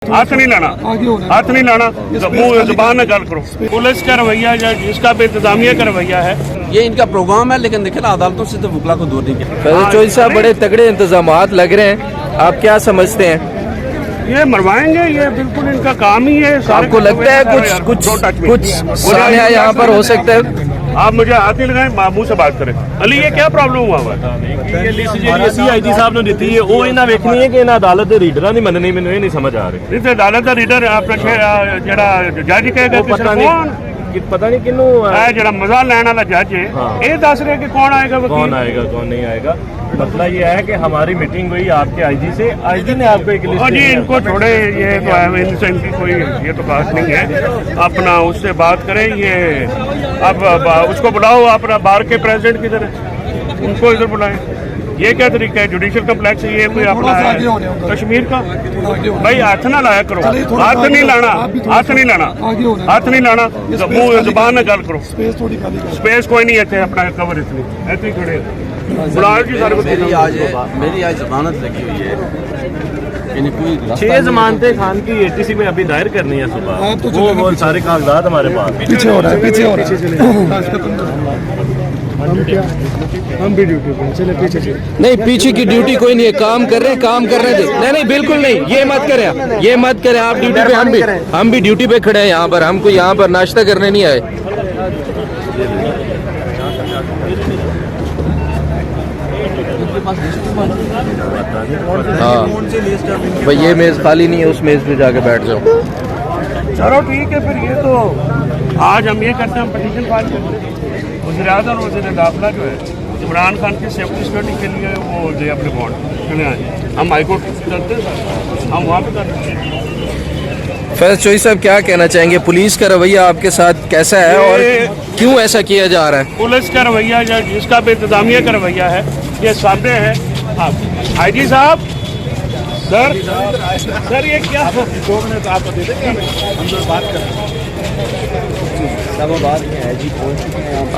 हाथ नहीं लाना, हाथ नहीं लाना, मुंह जुबान में गल करो। पुलिस का रवैया या जिसका भी इंतजामिया का रवैया है, ये इनका प्रोग्राम है, लेकिन देखिए ना अदालतों से तो वकला को दूर नहीं किया। फैसल चौधरी साहब बड़े तगड़े इंतजामात लग रहे हैं, आप क्या समझते हैं? ये मरवाएंगे, ये बिल्कुल इनका काम ही है। आपको लगता है कुछ सान्या यहाँ पर हो सकता है? आप मुझे हाथ नहीं लगाएं, मुंह से बात करें। अली ये क्या प्रॉब्लम हुआ है? CID साहब ने दी है वो इन्हें वेखनी है कि इन्हें अदालत के रीडर नहीं मननी, मैंने नहीं समझ आ रही। इस अदालत का रीडर आपने जरा जज कहेगा पता नहीं किनू जरा मजा लेने वाला जज है, ये दस रहे कि कौन आएगा, कौन आएगा कौन नहीं आएगा। मसला ये है कि हमारी मीटिंग हुई आपके IG से, IG ने आपको एक लिस्ट जी इनको छोड़े, ये तो है इनसे इनकी कोई ये तो बात नहीं है, अपना उससे बात करें। ये अब उसको बुलाओ, अपना बार के प्रेसिडेंट किधर है, उनको इधर बुलाएं। ये क्या तरीका है? जुडिशल कम्प्लेक्स ये कोई अपना है कश्मीर का? भाई हाथ ना लाया करो, हाथ नहीं लाना, हाथ नहीं लाना, हाथ नहीं लाना, मुंह जुबान में गल करो। स्पेस कोई नहीं है अपना कवर, इतनी ऐसे ही खड़े बुलाओ जी सारे। मेरी आज जमानत लगी हुई है, 6 जमानतें खान की ATC में अभी दायर करनी है सुबह, वो सारे कागजात हमारे पास। पीछे हो रहा है, पीछे हो रहा है। हम भी ड्यूटी पे चले, पीछे चले। नहीं, पीछे की ड्यूटी कोई नहीं है, काम कर रहे हैं, काम कर रहे थे। नहीं नहीं बिल्कुल नहीं, ये मत करें, ये मत करें आप ड्यूटी पे। हम भी ड्यूटी पे खड़े हैं यहाँ पर, हमको यहाँ पर नाश्ता करने नहीं आए। हाँ भाई, ये मेज खाली नहीं है, उस मेज पे जाके बैठ जाओ। चलो ठीक है, फिर ये तो आज हम ये करते हैं, हम पटिशन फाइल करते हैं। वज़ीर-ए-आज़म और वज़ीर दाखिला जो है इमरान खान की सेफ्टी सिक्योरिटी के लिए वो दे अपने बॉन्ड चले आए। हम हाईकोर्ट करते हैं, हम वहाँ पे करते हैं। फैसल चौधरी साहब क्या कहना चाहेंगे, पुलिस का रवैया आपके साथ कैसा है और क्यों ऐसा किया जा रहा है? पुलिस का रवैया या जिसका भी इंतजामिया का रवैया है, ये सामने है। आप IG साहब, सर ये क्या 2 मिनट आपको दे देंगे, हम लोग बात करें।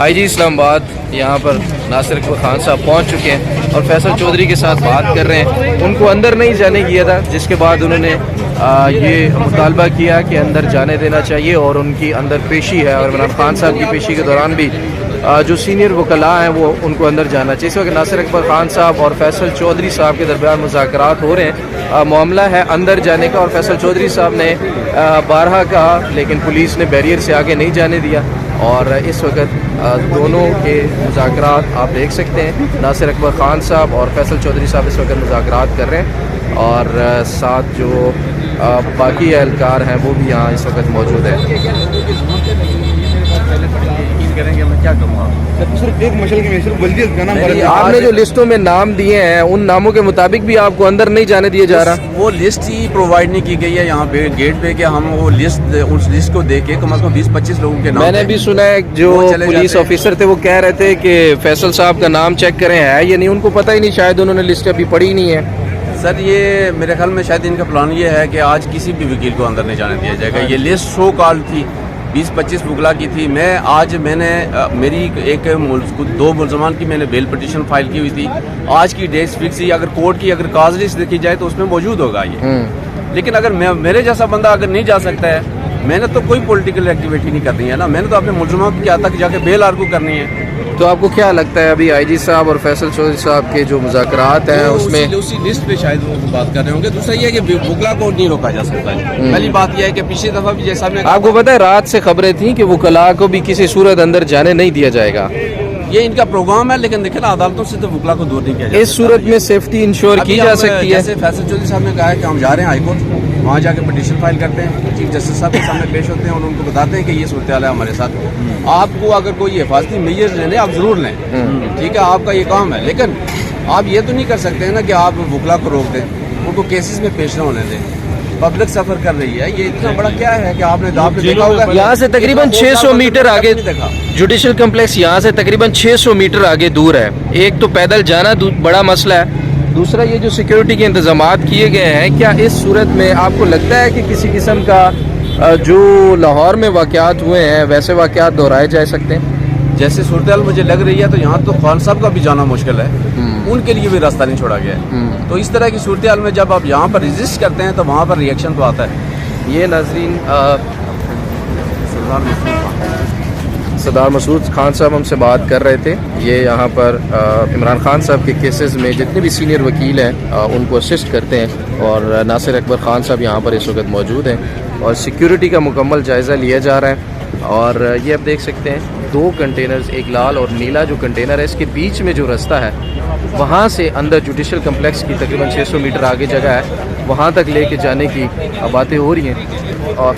IG इस्लामाबाद यहाँ पर नासिर अकबर खान साहब पहुँच चुके हैं और फैसल चौधरी के साथ बात कर रहे हैं। उनको अंदर नहीं जाने दिया था, जिसके बाद उन्होंने ये मुतालबा किया कि अंदर जाने देना चाहिए और उनकी अंदर पेशी है, और इमरान खान साहब की पेशी के दौरान भी जो सीनियर वकला हैं वो उनको अंदर जाना चाहिए। इस वक्त नासिर अकबर खान साहब और फैसल चौधरी साहब के दरमियान मुज़ाकरात हो रहे हैं, मामला है अंदर जाने का। और फैसल चौधरी साहब ने 12 कहा, लेकिन पुलिस ने बैरियर से आगे नहीं जाने दिया और इस वक्त दोनों के मुज़ाकरात आप देख सकते हैं। नासिर अकबर खान साहब और फैसल चौधरी साहब इस वक्त मुज़ाकरात कर रहे हैं और साथ जो बाकी एहलकार हैं वो भी यहाँ इस वक्त मौजूद है। करेंगे मैं क्या करूँगा? सिर्फ एक मशल की सिर्फ बल्दी का नाम भरा। आपने जो लिस्टों में नाम दिए हैं उन नामों के मुताबिक भी आपको अंदर नहीं जाने दिया जा रहा? वो लिस्ट ही प्रोवाइड नहीं की गई है यहाँ पे गेट पे कि हम वो लिस्ट, उस लिस्ट को देख के कम से कम 20-25 लोगों के नाम। मैंने भी सुना है जो पुलिस ऑफिसर थे वो कह रहे थे कि फैसल साहब का नाम चेक करें है या नहीं, उनको पता ही नहीं, शायद उन्होंने लिस्ट अभी पढ़ी ही नहीं है। सर ये मेरे ख्याल में शायद इनका प्लान ये है कि आज किसी भी वकील को अंदर नहीं जाने दिया जाएगा। ये लिस्ट शो कॉल थी, 20-25 वकला की थी। मैंने मेरी 2 मुलजमान की मैंने बेल पिटीशन फाइल की हुई थी। आज की डेट फिक्स ही, अगर कोर्ट की अगर काज लिस्ट देखी जाए तो उसमें मौजूद होगा ये। लेकिन अगर मेरे जैसा बंदा अगर नहीं जा सकता है, मैंने तो कोई पॉलिटिकल एक्टिविटी नहीं करनी है ना, मैंने तो अपने मुलजमान की तक जाके बेल आर्गू करनी है। तो आपको क्या लगता है अभी IG साहब और फैसल चौधरी साहब के जो मुज़ाकरात हैं उसमें उसी लिस्ट पे शायद वो बात कर रहे होंगे। दूसरा ये है कि वकला को नहीं रोका जा सकता है। पहली बात यह है कि पिछली दफा भी जैसा मैं आपको पता है रात से खबरें थी कि वकला को भी किसी सूरत अंदर जाने नहीं दिया जाएगा। ये इनका प्रोग्राम है, लेकिन देखिए ना अदालतों से तो वकला को दूर नहीं किया जाता। इस सूरत में सेफ्टी इंश्योर की जा सकती है। जैसे फैसल चौधरी साहब ने कहा है कि हम जा रहे हैं हाईकोर्ट, वहाँ जाके पिटीशन फाइल करते हैं, चीफ जस्टिस साहब के सामने पेश होते हैं और उनको बताते हैं कि ये सूरत हाल है हमारे साथ। आपको अगर कोई हिफाजती मेजर्स लेने आप जरूर लें, ठीक है, आपका ये काम है। लेकिन आप ये तो नहीं कर सकते हैं ना कि आप वकला को रोक दें, उनको केसेस में पेश न होने दें। पब्लिक सफर कर रही है, ये इतना बड़ा क्या है कि आपने देखा होगा यहाँ से तकरीबन 600 मीटर आगे जुडिशल कम्प्लेक्स, यहाँ से तकरीबन 600 मीटर आगे दूर है। एक तो पैदल जाना बड़ा मसला है, दूसरा ये जो सिक्योरिटी के इंतजामात किए गए हैं, क्या इस सूरत में आपको लगता है कि किसी किस्म का जो लाहौर में वाक़यात हुए हैं वैसे वाक़यात दोहराए जा सकते हैं? जैसे सूरत हाल मुझे लग रही है तो यहाँ तो खान साहब का भी जाना मुश्किल है। उनके लिए भी रास्ता नहीं छोड़ा गया है। तो इस तरह की सूरत हाल में जब आप यहाँ पर रजिस्ट करते हैं तो वहाँ पर रिएक्शन तो आता है। ये नाजरीन सरदार मसूद खान साहब हमसे बात कर रहे थे। ये यहाँ पर इमरान खान साहब के केसेस में जितने भी सीनियर वकील हैं उनको असिस्ट करते हैं, और नासिर अकबर खान साहब यहाँ पर इस वक्त मौजूद हैं और सिक्योरिटी का मुकम्मल जायज़ा लिया जा रहा है। और ये आप देख सकते हैं 2 कंटेनर्स, एक लाल और नीला जो कंटेनर है, इसके बीच में जो रास्ता है वहाँ से अंदर जुडिशल कम्प्लेक्स की तकरीबन 600 मीटर आगे जगह है, वहाँ तक लेके जाने की बातें हो रही हैं। और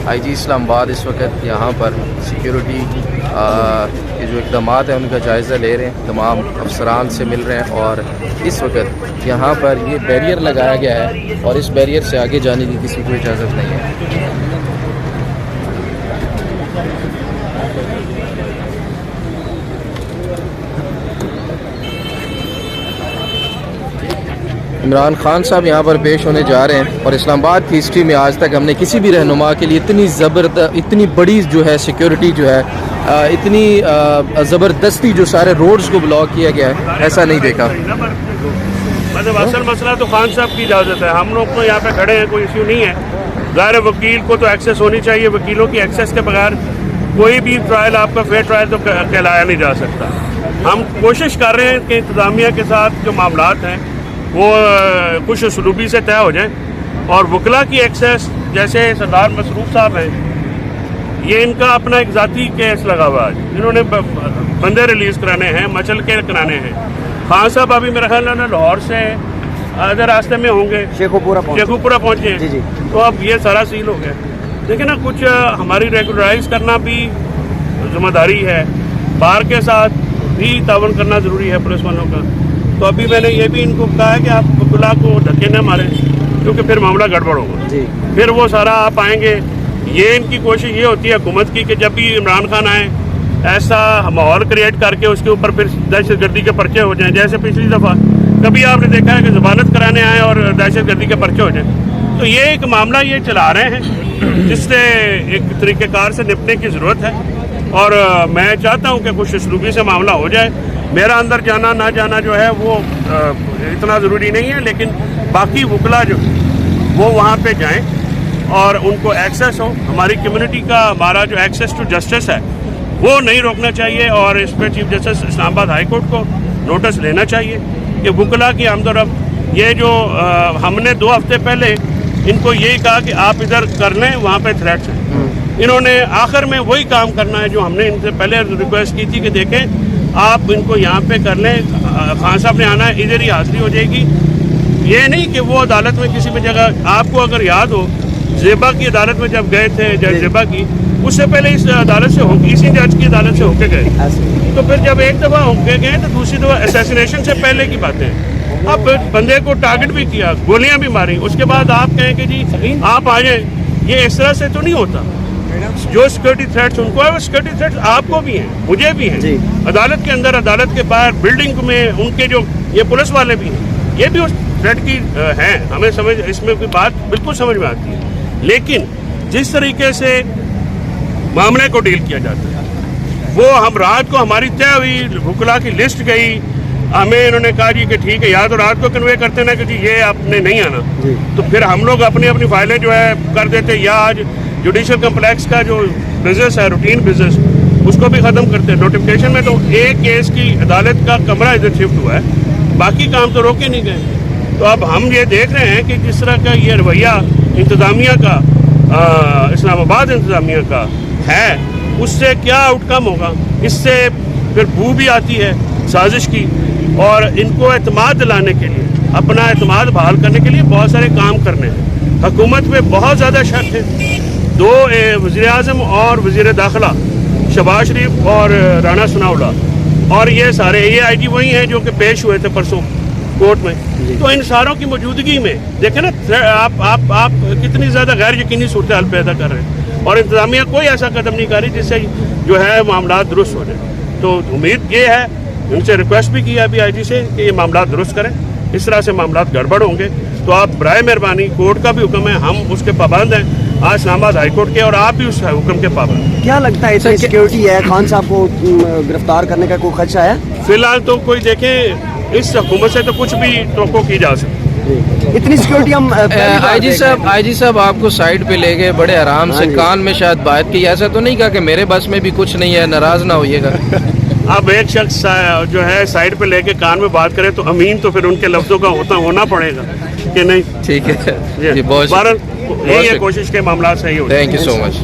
IG इस्लामाबाद इस वक्त यहाँ पर सिक्योरिटी के जो इक़दाम हैं उनका जायज़ा ले रहे हैं, तमाम अफसरान से मिल रहे हैं। और इस वक्त यहाँ पर ये बैरियर लगाया गया है और इस बैरियर से आगे जाने की किसी को इजाज़त नहीं है। इमरान खान साहब यहाँ पर पेश होने जा रहे हैं, और इस्लामाबाद की हिस्ट्री में आज तक हमने किसी भी रहनुमा के लिए इतनी बड़ी जो है सिक्योरिटी जो है, इतनी ज़बरदस्ती जो सारे रोड्स को ब्लॉक किया गया है, ऐसा नहीं देखा। मतलब असल मसला तो खान साहब की इजाज़त है, हम लोग तो यहाँ पे खड़े हैं, कोई इश्यू नहीं है। ज़ाहिर वकील को तो एक्सेस होनी चाहिए, वकीलों की एक्सेस के बगैर कोई भी ट्रायल आपका फेयर ट्रायल तो कहलाया नहीं जा सकता। हम कोशिश कर रहे हैं कि इंतज़ामिया के साथ जो मामलात हैं वो कुछ उसलूबी से तय हो जाए, और वकला की एक्सेस, जैसे सरदार मसरूफ साहब हैं, ये इनका अपना एक ज़ाती केस लगा हुआ है, इन्होंने बंदे रिलीज़ कराने हैं, मचल के कराने हैं। खान साहब अभी मेरा ख्याल है लाहौर से आधे रास्ते में होंगे, शेखुपुरा पहुँचे, तो अब ये सारा सील हो गया। देखिए ना, कुछ हमारी रेगुलराइज करना भी जिम्मेदारी है, बार के साथ भी तावन करना ज़रूरी है पुलिस वालों का। तो अभी मैंने ये भी इनको कहा है कि आप वकला को धक्के न मारें, क्योंकि फिर मामला गड़बड़ होगा, फिर वो सारा आप आएंगे। ये इनकी कोशिश ये होती है हुकूमत की कि जब भी इमरान खान आए ऐसा माहौल क्रिएट करके उसके ऊपर फिर दहशतगर्दी के पर्चे हो जाएं। जैसे पिछली दफ़ा कभी आपने देखा है कि ज़मानत कराने आए और दहशतगर्दी के पर्चे हो जाएं। तो ये एक मामला ये चला रहे हैं जिससे एक तरीक़ेकार से निपटने की ज़रूरत है, और मैं चाहता हूँ कि कुछ उसलूबी से मामला हो जाए। मेरा अंदर जाना ना जाना जो है वो इतना ज़रूरी नहीं है, लेकिन बाकी वकला जो वो वहाँ पे जाएं और उनको एक्सेस हो। हमारी कम्युनिटी का हमारा जो एक्सेस टू जस्टिस है वो नहीं रोकना चाहिए, और इस पर chief justice Islamabad high court को नोटिस लेना चाहिए कि वकला की आमदरफ्त ये जो हमने 2 हफ्ते पहले इनको यही कहा कि आप इधर कर लें, वहाँ पे थ्रेट्स हैं। इन्होंने आखिर में वही काम करना है जो हमने इनसे पहले रिक्वेस्ट की थी कि देखें आप इनको यहाँ पे कर लें, खान साहब ने आना है, इधर ही हाजिरी हो जाएगी। ये नहीं कि वो अदालत में किसी भी जगह, आपको अगर याद हो जेबा की अदालत में जब गए थे, जज जेबा की, उससे पहले इस अदालत से इसी जज की अदालत से होके गए। तो फिर जब एक दफ़ा होके गए तो दूसरी दफ़ा असैसिनेशन से पहले की बातें हैं। अब बंदे को टारगेट भी किया, गोलियां भी मारी, उसके बाद आप कहें कि जी आप आ जाए, ये इस तरह से तो नहीं होता। जो सिक्योरिटी थ्रेट्स उनको है वो सिक्योरिटी थ्रेट्स आपको भी हैं, मुझे भी हैं, अदालत के अंदर, अदालत के बाहर, बिल्डिंग में उनके जो ये पुलिस वाले भी हैं, ये भी उस थ्रेट की हैं। हमें समझ, इसमें कोई बात बिल्कुल समझ में आती है, लेकिन जिस तरीके से मामले को डील किया जाता है वो, हम रात को हमारी तय हुई वकला की लिस्ट गई, हमें इन्होंने कहा जी कि ठीक है, या तो रात को कन्वे करते ना कि जी ये आपने नहीं आना, तो फिर हम लोग अपनी अपनी फाइलें जो है कर देते, या आज जुडिशल कम्प्लेक्स का जो बिजनेस है, रूटीन बिजनेस, उसको भी ख़त्म करते हैं। नोटिफिकेशन में तो एक केस की अदालत का कमरा इधर शिफ्ट हुआ है, बाकी काम तो रोके नहीं गए। तो अब हम ये देख रहे हैं कि जिस तरह का ये रवैया इंतज़ामिया का, इस्लामाबाद इंतज़ामिया का है, उससे क्या आउटकम होगा। इससे फिर बू भी आती है साजिश की, और इनको एतमाद दिलाने के लिए, अपना एतमाद बहाल करने के लिए बहुत सारे काम करने हैं। हुकूमत पे बहुत ज़्यादा शक है। 2 वज़ीर आज़म और वज़ीर दाखिला शहबाज शरीफ और राना सनाउल्लाह, और ये सारे AIG वही हैं जो कि पेश हुए थे परसों कोर्ट में। तो इन सारों की मौजूदगी में देखें ना, आप कितनी ज़्यादा गैर यकीनी सूरत हाल पैदा कर रहे हैं, और इंतज़ामिया कोई ऐसा कदम नहीं कर रही जिससे जो है मामला दुरुस्त हो जाए। तो उम्मीद ये है, उनसे रिक्वेस्ट भी की है अभी IG से कि ये मामला दुरुस्त करें, इस तरह से मामला गड़बड़ होंगे तो आप बराए मेहरबानी, कोर्ट का भी हुक्म है, हम उसके पाबंद हैं, आज इस्लामाबाद हाई कोर्ट के, और आप भी उस हुक्म के पाबंद हैं। क्या लगता है इतनी सिक्योरिटी है, खान साहब को गिरफ्तार करने का कोई खदशा है? फिलहाल तो कोई देखें, इस हुकूमत से तो कुछ भी तवक्को की जा सकती है। इतनी सिक्योरिटी हम आईजी साहब आपको साइड पे ले गए बड़े आराम से, कान में शायद बात की, ऐसा तो नहीं कहा कि मेरे बस में भी कुछ नहीं है, नाराज ना होइएगा। अब एक शख्स जो है साइड पे लेके कान में बात करे तो अमीन तो फिर उनके लफ्जों का होना पड़ेगा कि नहीं। ठीक है जी, बहुत यही है कोशिश के मामला सही हो। Thank you so much.